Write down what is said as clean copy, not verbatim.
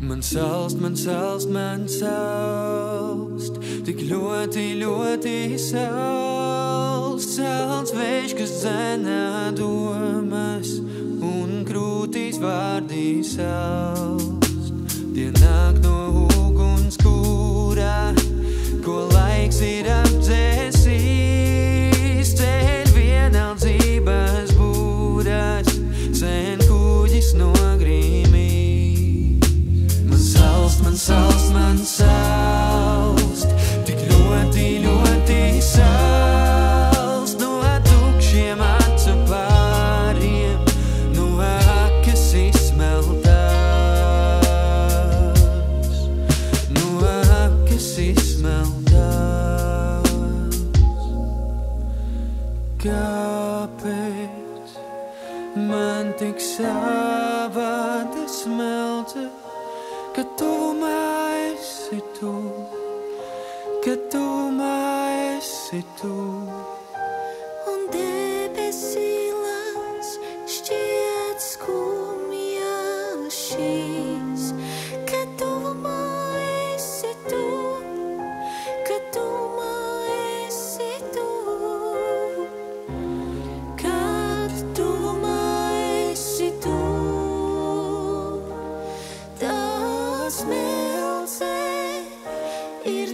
Man salst, tik ļoti, ļoti salst, salds vējš, kas dzenā domas un krūtīs vārdī salst. Tie nāk no ugunskura, ko laiks ir apdzēsīs, ceļ vienaldzības būras, sen kuģis nogrīmīs. Man salst, tik ļoti, ļoti salst, no tukšiem acu pāriem, no akas izsmeltās, no akas izsmeltās. Kāpēc man tik savāda smelta, ka tuvumā esi tu, ka tuvumā esi tu. Un debesilās šķiet skumjas šīs, ka tuvumā esi tu, ka tuvumā esi tu. Kad tuvumā esi tu, smeltē ir